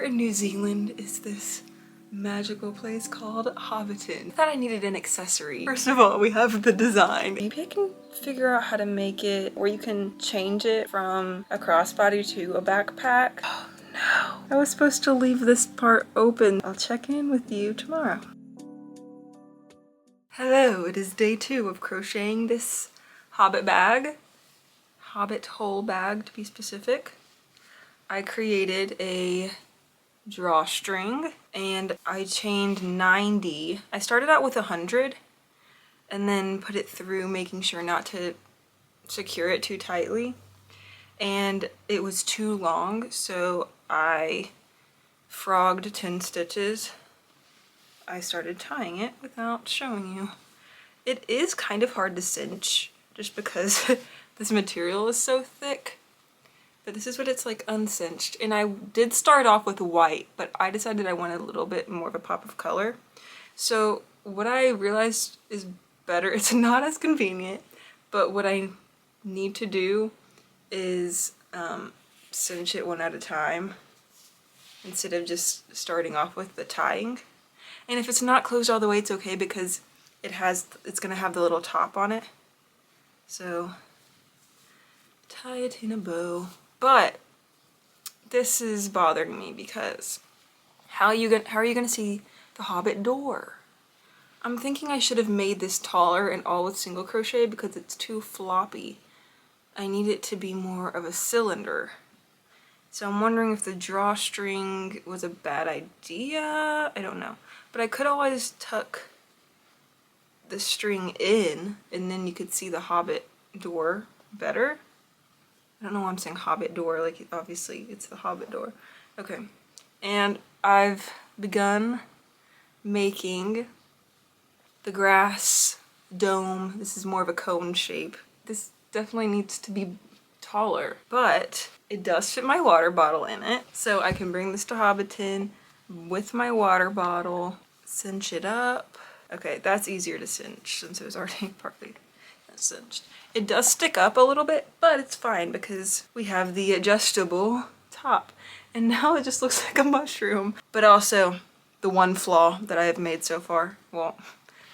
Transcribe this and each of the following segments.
Where in New Zealand is this magical place called Hobbiton? I thought I needed an accessory. First of all, we have the design. Maybe I can figure out how to make it where you can change it from a crossbody to a backpack. Oh no. I was supposed to leave this part open. I'll check in with you tomorrow. Hello, it is day 2 of crocheting this Hobbit bag. Hobbit hole bag to be specific. I created a drawstring and I chained 90. I started out with 100 and then put it through, making sure not to secure it too tightly. And it was too long, so I frogged 10 stitches. I started tying it without showing you. It is kind of hard to cinch just because this material is so thick. But this is what it's like uncinched. And I did start off with white, but I decided I wanted a little bit more of a pop of color. So what I realized is better, it's not as convenient, but what I need to do is cinch it one at a time instead of just starting off with the tying. And if it's not closed all the way, it's okay because it's gonna have the little top on it. So tie it in a bow. But this is bothering me because how are you gonna see the Hobbit door? I'm thinking I should have made this taller and all with single crochet because it's too floppy. I need it to be more of a cylinder. So I'm wondering if the drawstring was a bad idea. I don't know. But I could always tuck the string in and then you could see the Hobbit door better. I don't know why I'm saying Hobbit door, like obviously it's the Hobbit door. Okay, and I've begun making the grass dome. This is more of a cone shape. This definitely needs to be taller, but it does fit my water bottle in it. So I can bring this to Hobbiton with my water bottle, cinch it up. Okay, that's easier to cinch since it was already partly cinched. It does stick up a little bit, but it's fine because we have the adjustable top. And now it just looks like a mushroom. But also, the one flaw that I have made so far, well,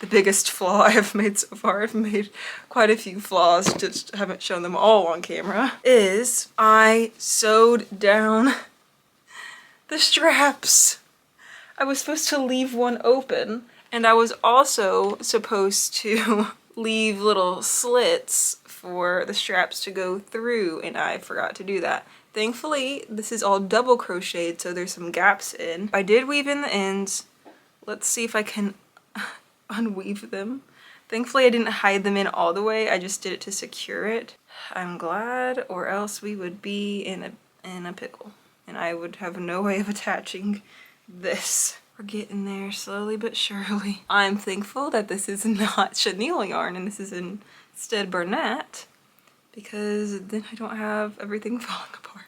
the biggest flaw I have made so far, I've made quite a few flaws, just haven't shown them all on camera, is I sewed down the straps. I was supposed to leave one open, and I was also supposed to leave little slits for the straps to go through, and I forgot to do that. Thankfully, this is all double crocheted, so there's some gaps in. I did weave in the ends. Let's see if I can unweave them. Thankfully, I didn't hide them in all the way. I just did it to secure it. I'm glad, or else we would be in a pickle, and I would have no way of attaching this. We're getting there slowly but surely. I'm thankful that this is not chenille yarn and this is instead Bernat, because then I don't have everything falling apart.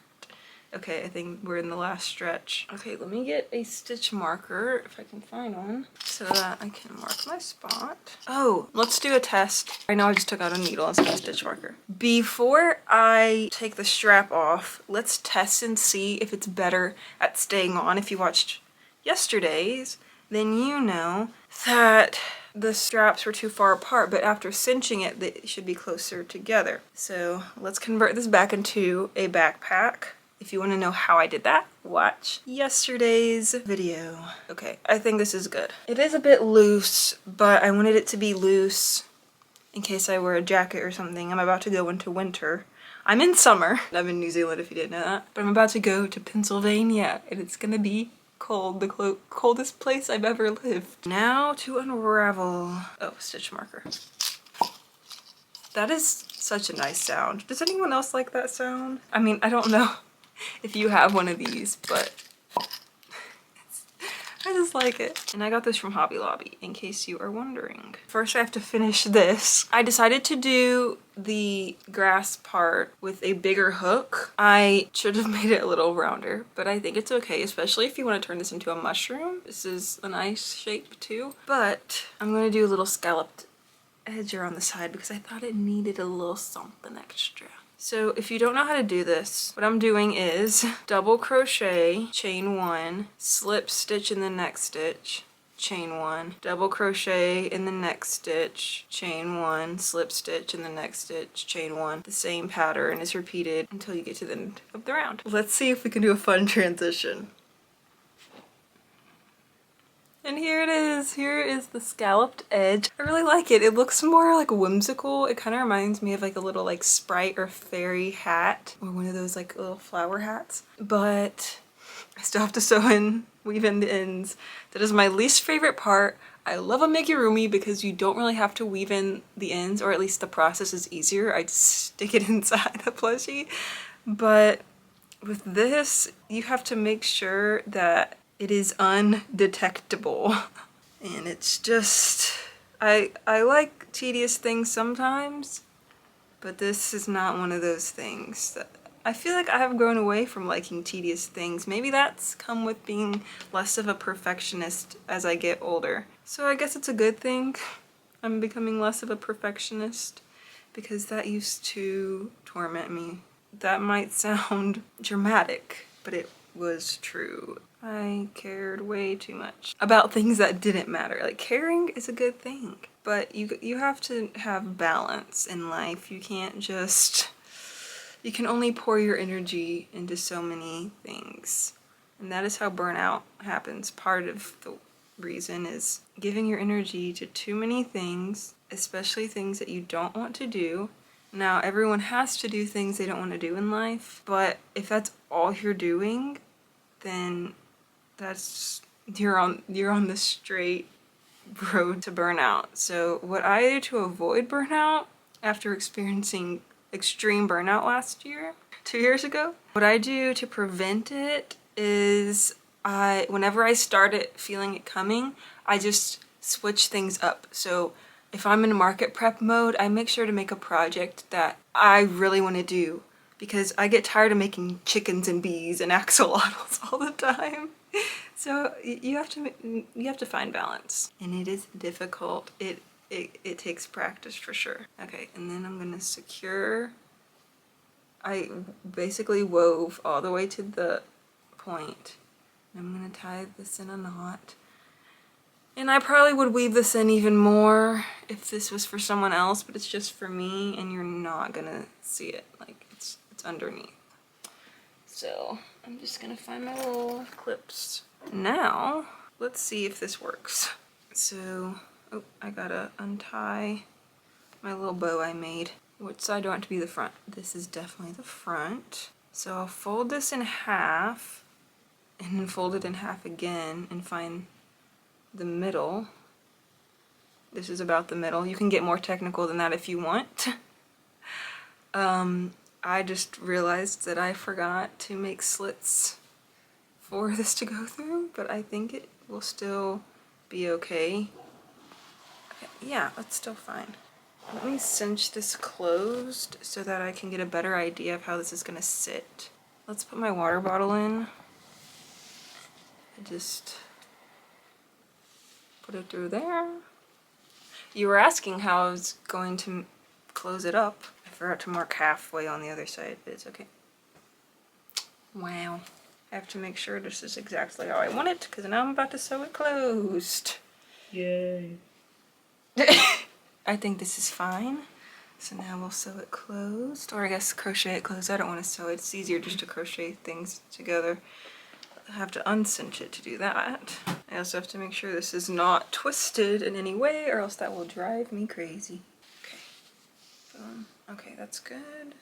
Okay, I think we're in the last stretch. Okay, let me get a stitch marker, if I can find one, so that I can mark my spot. Oh, let's do a test. I know I just took out a needle instead of a stitch marker. Before I take the strap off, let's test and see if it's better at staying on. If you watched yesterday's, then you know that the straps were too far apart, but after cinching it, they should be closer together. So let's convert this back into a backpack. If you want to know how I did that, watch yesterday's video. Okay, I think this is good. It is a bit loose, but I wanted it to be loose in case I wear a jacket or something. I'm about to go into winter. I'm in summer. I'm in New Zealand if you didn't know that. But I'm about to go to Pennsylvania and it's gonna be cold, the coldest place I've ever lived. Now to unravel. Oh, stitch marker. That is such a nice sound. Does anyone else like that sound? I mean, I don't know if you have one of these, but I just like it. And I got this from Hobby Lobby, in case you are wondering. First I have to finish this. I decided to do the grass part with a bigger hook. I should have made it a little rounder, but I think it's okay, especially if you want to turn this into a mushroom. This is a nice shape too. But I'm going to do a little scalloped edge around the side because I thought it needed a little something extra. So if you don't know how to do this, what I'm doing is double crochet, chain 1, slip stitch in the next stitch, chain 1, double crochet in the next stitch, chain 1, slip stitch in the next stitch, chain 1. The same pattern is repeated until you get to the end of the round. Let's see if we can do a fun transition. And here it is. Here is the scalloped edge. I really like it. It looks more like whimsical. It kind of reminds me of like a little like sprite or fairy hat, or one of those like little flower hats. But I still have to weave in the ends. That is my least favorite part. I love amigurumi because you don't really have to weave in the ends, or at least the process is easier. I just stick it inside the plushie. But with this, you have to make sure that it is undetectable. And it's just, I like tedious things sometimes, but this is not one of those things. I feel like I have grown away from liking tedious things. Maybe that's come with being less of a perfectionist as I get older. So I guess it's a good thing I'm becoming less of a perfectionist, because that used to torment me. That might sound dramatic, but it was true. I cared way too much about things that didn't matter. Like, caring is a good thing, but you have to have balance in life. You can't just, you can only pour your energy into so many things. And that is how burnout happens. Part of the reason is giving your energy to too many things, especially things that you don't want to do. Now, everyone has to do things they don't want to do in life, but if that's all you're doing, then you're on the straight road to burnout. So what I do to avoid burnout after experiencing extreme burnout last year, 2 years ago, what I do to prevent it is whenever I started feeling it coming, I just switch things up. So if I'm in market prep mode, I make sure to make a project that I really want to do, because I get tired of making chickens and bees and axolotls all the time. So you have to find balance, and it is difficult. It takes practice for sure. Okay, and then I'm gonna secure. I basically wove all the way to the point. I'm gonna tie this in a knot. And I probably would weave this in even more if this was for someone else, but it's just for me, and you're not gonna see it. Like, it's underneath. So I'm just gonna find my little clips. Now, let's see if this works. So, oh, I gotta untie my little bow I made. Which side do I want to be the front? This is definitely the front. So I'll fold this in half, and then fold it in half again, and find the middle. This is about the middle. You can get more technical than that if you want. I just realized that I forgot to make slits for this to go through, but I think it will still be okay. Yeah, that's still fine. Let me cinch this closed so that I can get a better idea of how this is gonna sit. Let's put my water bottle in. Just put it through there. You were asking how I was going to close it up. I forgot to mark halfway on the other side, but it's okay. Wow. I have to make sure this is exactly how I want it, because now I'm about to sew it closed. Yay. I think this is fine. So now we'll sew it closed, or I guess crochet it closed. I don't want to sew it. It's easier just to crochet things together. I have to uncinch it to do that. I also have to make sure this is not twisted in any way, or else that will drive me crazy. Okay. Boom. Okay, that's good.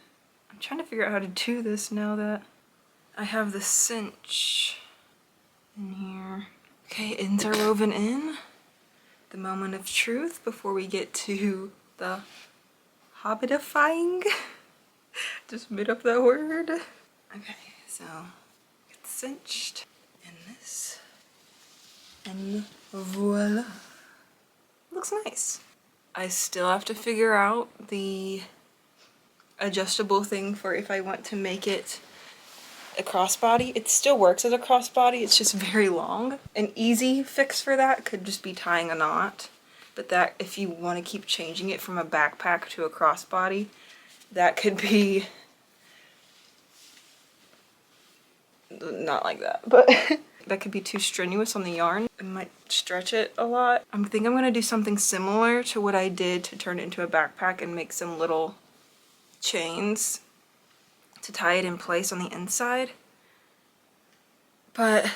I'm trying to figure out how to do this now that I have the cinch in here. Okay, ends are woven in. The moment of truth before we get to the hobbitifying. Just made up that word. Okay, so it's cinched in this, and voila. Looks nice. I still have to figure out the adjustable thing for if I want to make it a crossbody. It still works as a crossbody, it's just very long. An easy fix for that could just be tying a knot, but that if you want to keep changing it from a backpack to a crossbody, that could be not like that, but that could be too strenuous on the yarn. I might stretch it a lot. I think I'm gonna do something similar to what I did to turn it into a backpack and make some little chains to tie it in place on the inside. But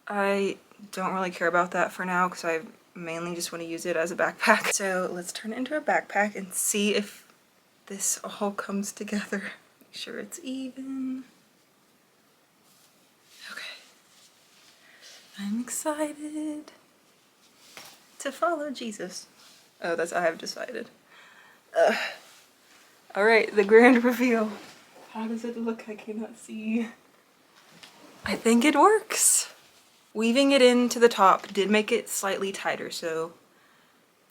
I don't really care about that for now because I mainly just want to use it as a backpack. So let's turn it into a backpack and see if this all comes together. Make sure it's even. Okay. I'm excited to follow Jesus. Oh, that's I have decided. All right, the grand reveal. How does it look? I cannot see. I think it works. Weaving it into the top did make it slightly tighter, so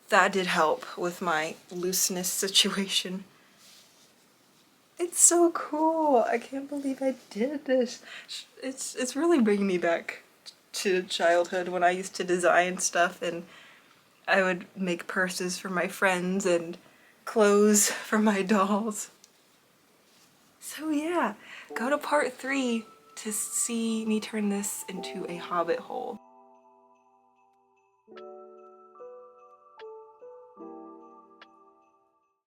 that did help with my looseness situation. It's so cool. I can't believe I did this. It's really bringing me back to childhood when I used to design stuff and I would make purses for my friends and clothes for my dolls. So yeah, go to part 3 to see me turn this into a hobbit hole.